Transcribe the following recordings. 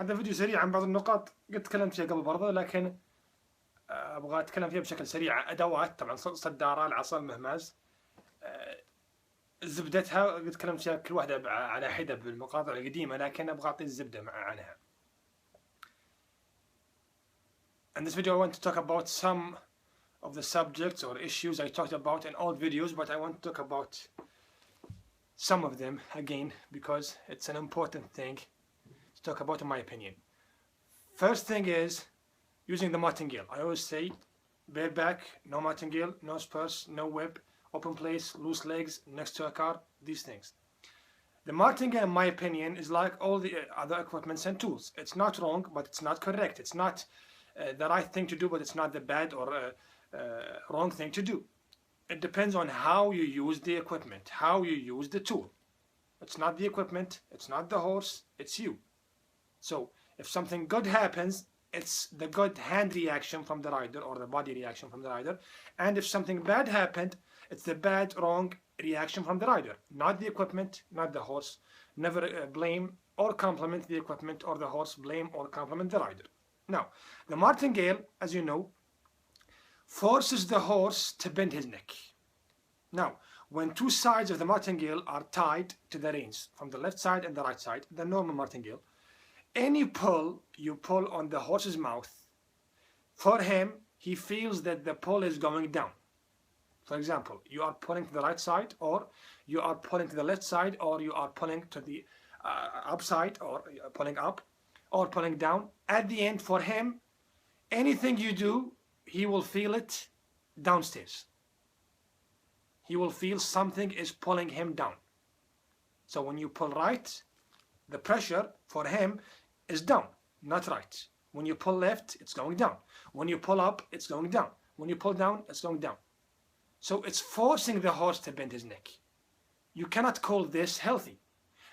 هذا فيديو سريع عن بعض النقاط قد تكلمت فيها قبل برضه، لكن ابغى اتكلم فيها بشكل سريع. ادوات طبعا صدارة، العصا، المهماز، زبدتها قد تكلمت فيها كل واحدة على حدة بالمقاطع القديمة، لكن ابغى اعطي الزبدة عنها. In this video I want to talk about some of the subjects or issues I talked about in old videos, but I want to talk about some of them again because it's an important thing to talk about in my opinion. First thing is using the martingale. I always say bareback, no martingale, no spurs, no whip, open place, loose legs, next to a car, these things. The martingale, in my opinion, is like all the other equipments and tools. It's not wrong, but it's not correct. It's not the right thing to do, but it's not the bad or wrong thing to do. It depends on how you use the equipment, how you use the tool. It's not the equipment, it's not the horse, it's you. So if something good happens, it's the good hand reaction from the rider or the body reaction from the rider. And if something bad happened, it's the bad, wrong reaction from the rider, not the equipment, not the horse. Never blame or compliment the equipment or the horse, blame or compliment the rider. Now, the martingale, as you know, forces the horse to bend his neck. Now, when two sides of the martingale are tied to the reins, from the left side and the right side, the normal martingale, any pull you pull on the horse's mouth, for him, he feels that the pull is going down. For example, you are pulling to the right side, or you are pulling to the left side, or you are pulling to the upside, or pulling up, or pulling down. At the end, for him, anything you do, he will feel it downstairs. He will feel something is pulling him down. So when you pull right, the pressure for him is down, not right. When you pull left, it's going down. When you pull up, it's going down. When you pull down, it's going down. So it's forcing the horse to bend his neck. You cannot call this healthy.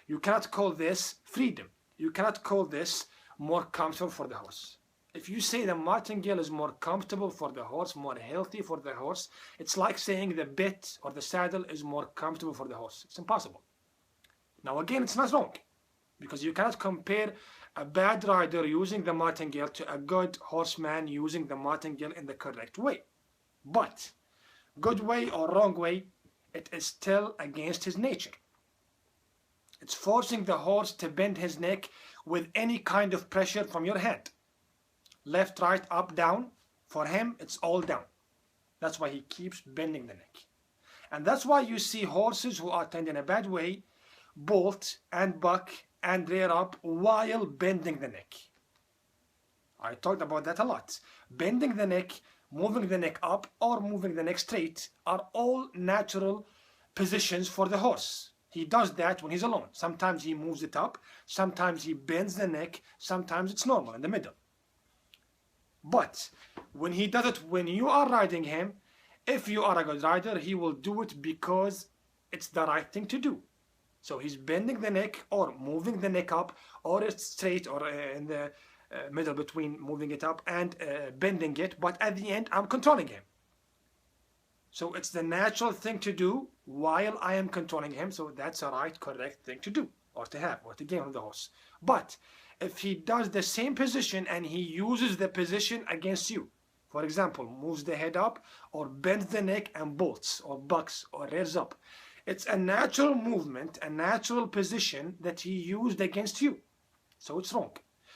You cannot call this freedom. You cannot call this more comfortable for the horse. If you say the martingale is more comfortable for the horse, more healthy for the horse, it's like saying the bit or the saddle is more comfortable for the horse. It's impossible. Now again, it's not wrong, because you cannot compare a bad rider using the martingale to a good horseman using the martingale in the correct way. But good way or wrong way, it is still against his nature. It's forcing the horse to bend his neck with any kind of pressure from your hand. Left, right, up, down. For him, it's all down. That's why he keeps bending the neck. And that's why you see horses who are trained in a bad way bolt and buck and rear up while bending the neck. I talked about that a lot. Bending the neck, moving the neck up, or moving the neck straight are all natural positions for the horse. He does that when he's alone. Sometimes he moves it up, sometimes he bends the neck, sometimes it's normal in the middle. But when he does it when you are riding him, if you are a good rider, he will do it because it's the right thing to do. So he's bending the neck or moving the neck up, or it's straight or in the middle between moving it up and bending it, but at the end I'm controlling him. So it's the natural thing to do while I am controlling him, so that's a right, correct thing to do or to have or to gain from the horse. But if he does the same position and he uses the position against you, for example, moves the head up or bends the neck and bolts or bucks or rears up, it's a natural movement, a natural position that he used against you. So it's wrong.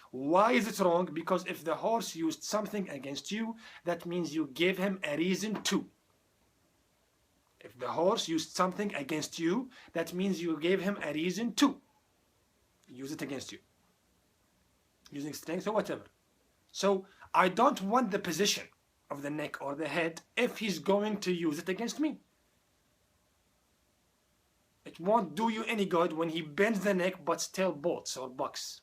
Why is it wrong? Because if the horse used something against you, that means you gave him a reason to. If the horse used something against you, that means you gave him a reason to use it against you, using strength or whatever. So I don't want the position of the neck or the head if he's going to use it against me. It won't do you any good when he bends the neck but still bolts or bucks.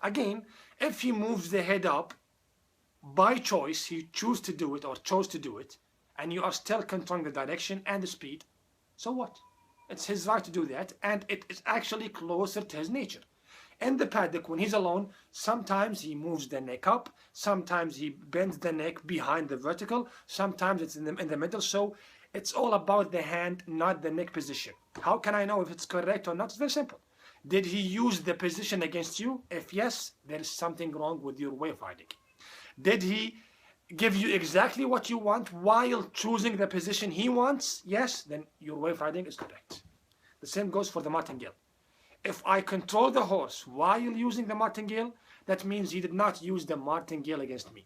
Again, if he moves the head up by choice, he chose to do it or chose to do it, and you are still controlling the direction and the speed, so what? It's his right to do that, and it is actually closer to his nature. In the paddock, when he's alone, sometimes he moves the neck up, sometimes he bends the neck behind the vertical, sometimes it's in the middle. So it's all about the hand, not the neck position. How can I know if it's correct or not? It's very simple. Did he use the position against you? If yes, there is something wrong with your way of riding. Did he give you exactly what you want while choosing the position he wants? Yes, then your way of riding is correct. The same goes for the martingale. If I control the horse while using the martingale, that means he did not use the martingale against me.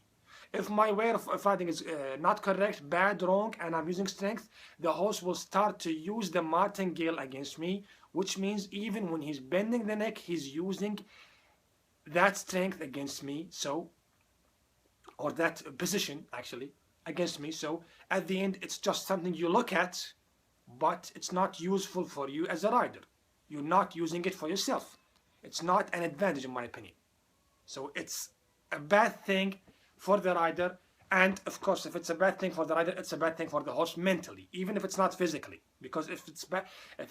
If my way of riding is not correct, bad, wrong, and I'm using strength, the horse will start to use the martingale against me, which means even when he's bending the neck, he's using that strength against me, so, or that position actually against me. So at the end, it's just something you look at, but it's not useful for you as a rider. You're not using it for yourself. It's not an advantage in my opinion. So it's a bad thing for the rider, and of course if it's a bad thing for the rider, it's a bad thing for the horse mentally, even if it's not physically, because if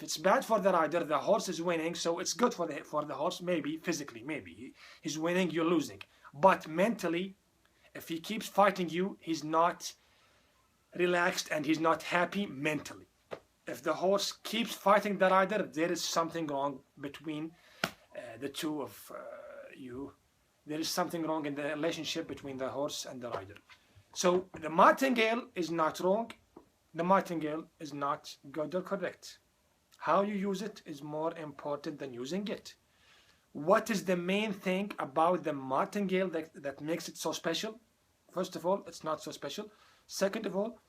it's bad for the rider, the horse is winning, so it's good for the horse, maybe physically, maybe he's winning, you're losing, but mentally, if he keeps fighting you, he's not relaxed and he's not happy mentally. If the horse keeps fighting the rider, there is something wrong between the two of you. There is something wrong in the relationship between the horse and the rider. So the martingale is not wrong. The martingale is not good or correct. How you use it is more important than using it. What is the main thing about the martingale that makes it so special? First of all, it's not so special. Second of all,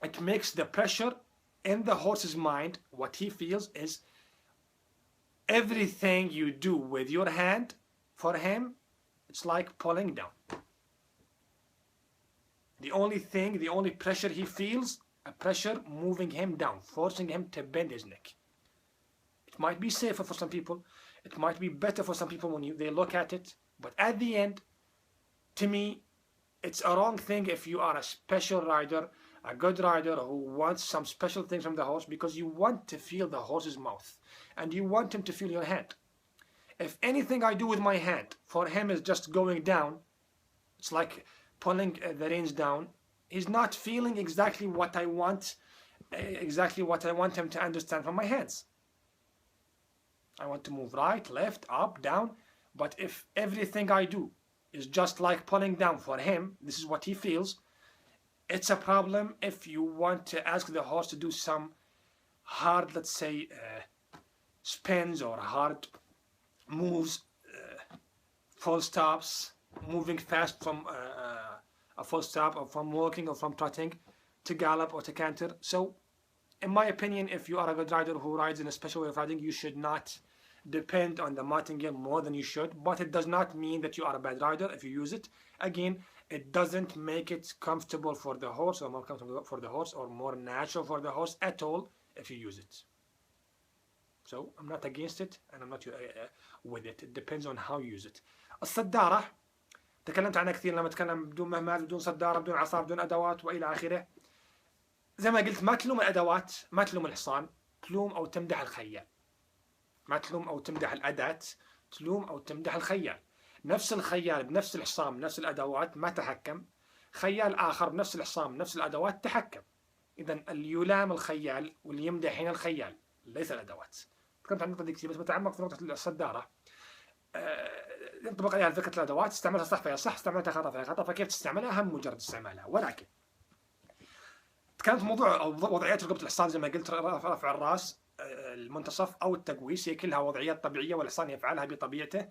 it makes the pressure in the horse's mind, what he feels is everything you do with your hand, for him, it's like pulling down. The only pressure he feels, a pressure moving him down, forcing him to bend his neck. It might be safer for some people, it might be better for some people when they look at it, but at the end, to me, it's a wrong thing if you are a special rider, a good rider who wants some special things from the horse, because you want to feel the horse's mouth and you want him to feel your hand. If anything I do with my hand for him is just going down, it's like pulling the reins down, he's not feeling exactly what I want him to understand from my hands. I want to move right, left, up, down, but if everything I do is just like pulling down for him, this is what he feels, it's a problem if you want to ask the horse to do some hard, let's say, spins or hard moves, full stops, moving fast from a full stop, or from walking or from trotting to gallop or to canter. So, in my opinion, if you are a good rider who rides in a special way of riding, you should not depend on the martingale more than you should, but it does not mean that you are a bad rider if you use it. Again, it doesn't make it comfortable for the horse, or more comfortable for the horse, or more natural for the horse at all if you use it. So I'm not against it and I'm not with it. It depends on how you use it. الصدارة تكلمت عنها كثير لما اتكلم بدون مهمات، بدون صدارة، بدون عصا، بدون أدوات وإلى آخره. زي ما قلت ما تلوم الأدوات، ما تلوم الحصان، تلوم أو تمدح الخيال. ما تلوم أو تمدح الأداة، تلوم أو تمدح الخيال. نفس الخيال بنفس الحصان بنفس الأدوات ما تحكم، خيال آخر بنفس الحصان بنفس الأدوات تحكم. إذا اللي يلام الخيال واللي يمدح هنا الخيال ليس الأدوات. تكلمت عن النقطة دي كثير، بس بتعمق في نقطة الصدارة. ينطبق عليها فكرة الأدوات، استعملها صح فيها صح، استعملتها خطأ فيها خطأ، فكيف تستعملها أهم مجرد استعمالها. ولكن تكلمت موضوع أو وضعيات ركوب الحصان زي ما قلت، رفع الرأس، المنتصف أو التقويس، هي كلها وضعيات طبيعية والحصان يفعلها بطبيعته.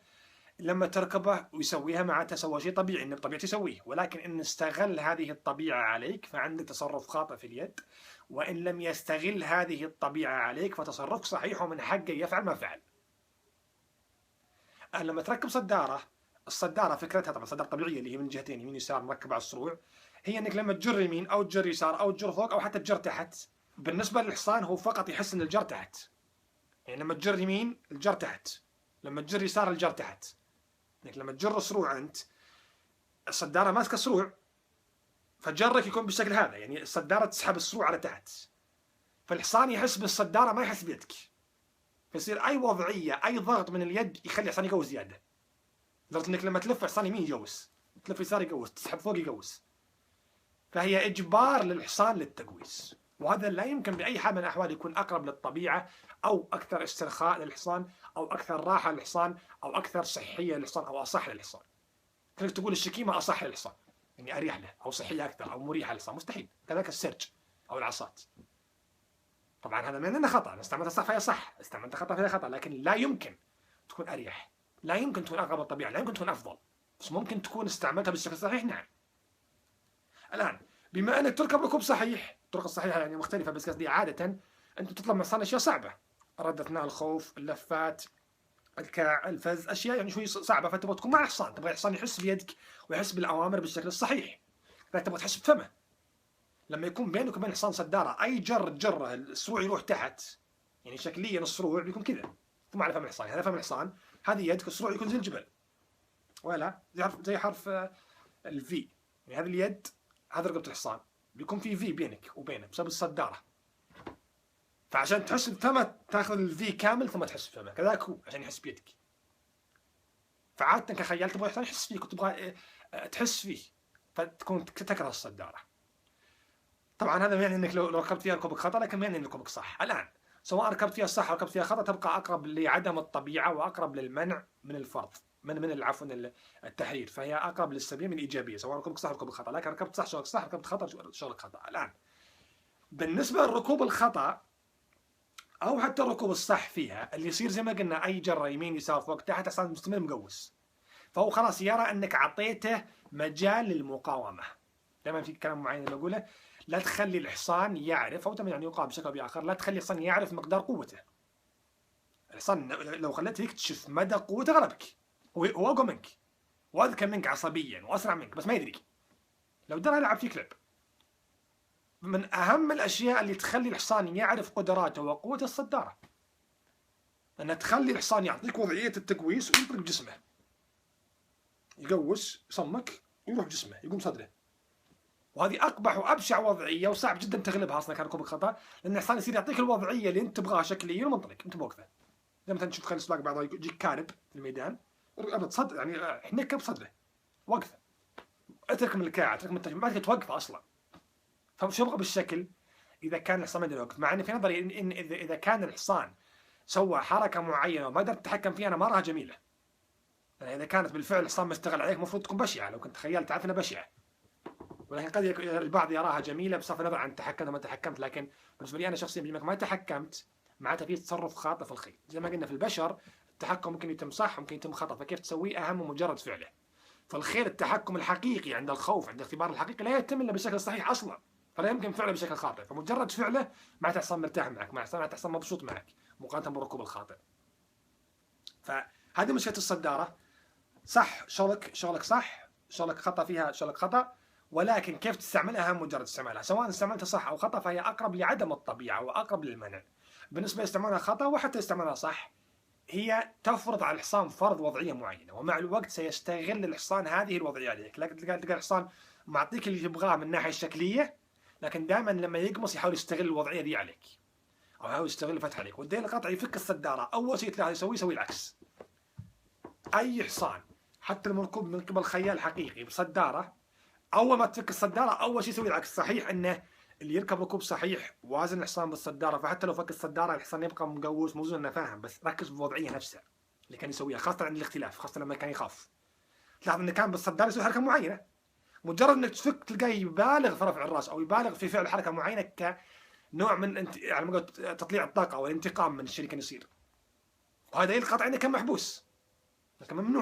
لما تركبه ويسويها معناتها سوى شيء طبيعي، إنه بطبيعته يسويه، ولكن إن استغل هذه الطبيعة عليك فعندك تصرف خاطئ في اليد، وإن لم يستغل هذه الطبيعة عليك فتصرفك صحيح ومن حقه يفعل ما فعل. لما تركب صدارة، الصدارة فكرتها طبعا صدارة طبيعية اللي هي من جهتين يمين يسار مركبة على الصروع، هي إنك لما تجر يمين أو تجر يسار أو تجر فوق أو حتى تجر تحت، بالنسبة للحصان هو فقط يحس إن الجر تحت. يعني لما تجر يمين الجر تحت، لما تجر يسار الجر تحت. إنك لما تجر صروع أنت، الصدارة ماسكة صروع، فجرك يكون بالشكل هذا، يعني الصدارة تسحب الصروع على تحت، فالحصان يحس بالصدارة ما يحس بيدك، فيصير أي وضعية أي ضغط من اليد يخلي الحصان يقوس زيادة، لدرجة إنك لما تلف الحصان يمين يقوس، تلف يسار يقوس، تسحب فوق يقوس، فهي إجبار للحصان للتقويس، وهذا لا يمكن بأي حال من الأحوال يكون أقرب للطبيعة أو أكثر استرخاء للحصان، أو أكثر راحة للحصان، أو أكثر صحية للحصان، أو أصح للحصان. كيف تقول الشكيمة أصح للحصان، يعني أريح له أو صحية أكثر أو مريحة للحصان؟ مستحيل. كذلك السرج أو العصات. طبعا هذا من أنه خطأ، استعملتها صح فهي صح، استعملتها خطأ فهي خطأ، لكن لا يمكن تكون أريح، لا يمكن تكون أقرب للطبيعة، لا يمكن تكون أفضل، بس ممكن تكون استعملتها بالشكل الصحيح. نعم. الآن بما أنك تركب ركوب صحيح، الطرق الصحيحة يعني مختلفة، بس قصدي عادة أنت تطلب من الحصان أشياء صعبة، الرد أثناء الخوف، اللفات، الكاع، الفز، أشياء يعني شوي صعبة، فتبغى تكون مع الحصان، تبغى الحصان يحس بيدك ويحس بالأوامر بالشكل الصحيح، تبغى تحس بفمه. لما يكون بينك وبين الحصان صدارة، أي جره الصروع يروح تحت، يعني شكليا الصروع بيكون كذا، ثم على فم الحصان، هذا فم الحصان، هذه يدك، الصروع يكون زي الجبل، ولا زي حرف الفي، يعني هذه اليد، هذا رقبة الحصان، بيكون في في بينك وبينه بسبب الصدارة. فعشان تحس بفمه تاخذ الفي كامل ثم تحس بفمه، كذلك هو عشان يحس بيدك. فعادة كخيال تبغى الحصان يحس فيك وتبغى تحس فيه، فتكون تكره الصدارة. طبعا هذا يعني انك لو ركبت فيها ركوبك خطأ، لكن ما يعني ان ركوبك صح. الان سواء ركبت فيها صح او ركبت فيها خطأ، تبقى اقرب لعدم الطبيعة واقرب للمنع من الفرض، من عفوا التحرير، فهي اقرب للسلبية من الايجابية، سواء ركوبك صح او ركوبك خطأ، لكن ركبت صح شغلك صح، ركبت خطأ شغلك خطأ. الان بالنسبة للركوب الخطأ او حتى الركوب الصح فيها، اللي يصير زي ما قلنا اي جرة يمين يسار فوق تحت، حصان مستمر مقوس، فهو خلاص يرى انك اعطيته مجال للمقاومة. دائما في كلام معين اللي بقوله، لا تخلي الحصان يعرف، او يعني يقال بشكل او باخر، لا تخلي الحصان يعرف مقدار قوته. الحصان لو خليته يكتشف مدى قوته غلبك، هو اقوى منك واذكى منك عصبيا واسرع منك، بس ما يدري. لو درى يلعب فيك لعب. من اهم الاشياء اللي تخلي الحصان يعرف قدراته وقوته الصدارة، ان تخلي الحصان يعطيك وضعية التقويس وينطلق جسمه، يقوس يصمك ويروح جسمه يقوم صدره، وهذه اقبح وابشع وضعيه، وصعب جدا تغلبها اصلا كان ركوبك خطا، لان الحصان يصير يعطيك الوضعيه اللي انت تبغاها شكليا ومنطلق انت بوقفه. زي مثلا تشوف خيل السباق بعضها يجيك كارب في الميدان، صدر يعني حنكه بصدره وقفه، اترك من الكاع، اترك من التشميع، ما تقدر توقفه اصلا. فشو ابغى بالشكل اذا كان الحصان ما يقدر يوقف؟ مع ان في نظري إن اذا كان الحصان سوى حركه معينه وما قدرت تتحكم فيها، انا ما اراها جميله. يعني اذا كانت بالفعل الحصان مشتغل عليك المفروض تكون بشعه، لو كنت تخيلت تعرف انها بشعه، ولكن قد البعض يراها جميله بصرف النظر عن تحكمت وما تحكمت. لكن بالنسبه لي انا شخصيا، بما ما تحكمت، معناته في تصرف خاطئ في الخيل. زي ما قلنا في البشر التحكم ممكن يتم صح ممكن يتم خطا، فكيف تسويه اهم من مجرد فعله. فالخيل التحكم الحقيقي عند الخوف، عند الاختبار الحقيقي، لا يتم الا بالشكل الصحيح اصلا، فلا يمكن فعله بشكل خاطئ. فمجرد فعله معناته الحصان مرتاح معك، معناته الحصان مبسوط معك، مقارنه بالركوب الخاطئ. فهذه مشكله الصداره. صح شغلك صح، شغلك خطا فيها شغلك خطا، ولكن كيف تستعملها أهم مجرد استعمالها. سواء استعملتها صح أو خطأ فهي أقرب لعدم الطبيعة وأقرب للمنع. بالنسبة لاستعمالها خطأ وحتى استعمالها صح، هي تفرض على الحصان فرض وضعية معينة، ومع الوقت سيستغل الحصان هذه الوضعية عليك. لكن تلقى الحصان معطيك اللي تبغاه من الناحية الشكلية، لكن دائما لما يقمص يحاول يستغل الوضعية دي عليك، أو يحاول يستغل الفتح عليك. والدليل القطعي يفك الصدارة، أول شيء تلاحظ يسوي العكس. أي حصان حتى المركوب من قبل خيال حقيقي بصدارة، اول ما تفك الصداره اول شيء يسوي العكس. صحيح انه اللي يركب ركوب صحيح وازن الحصان بالصداره، فحتى لو فك الصداره الحصان يبقى مقوس موزون، انه فاهم، بس ركز بالوضعيه نفسها اللي كان يسويها، خاصه عند الاختلاف، خاصه لما كان يخاف. تلاحظ انه كان بالصداره يسوي حركه معينه، مجرد انك تفك تلقاه يبالغ في رفع الراس او يبالغ في فعل حركه معينه كنوع من يعني ما قلت تطليع الطاقه والانتقام من الشيء اللي كان يصير. وهذا القطع انه كان محبوس، كان ممنوع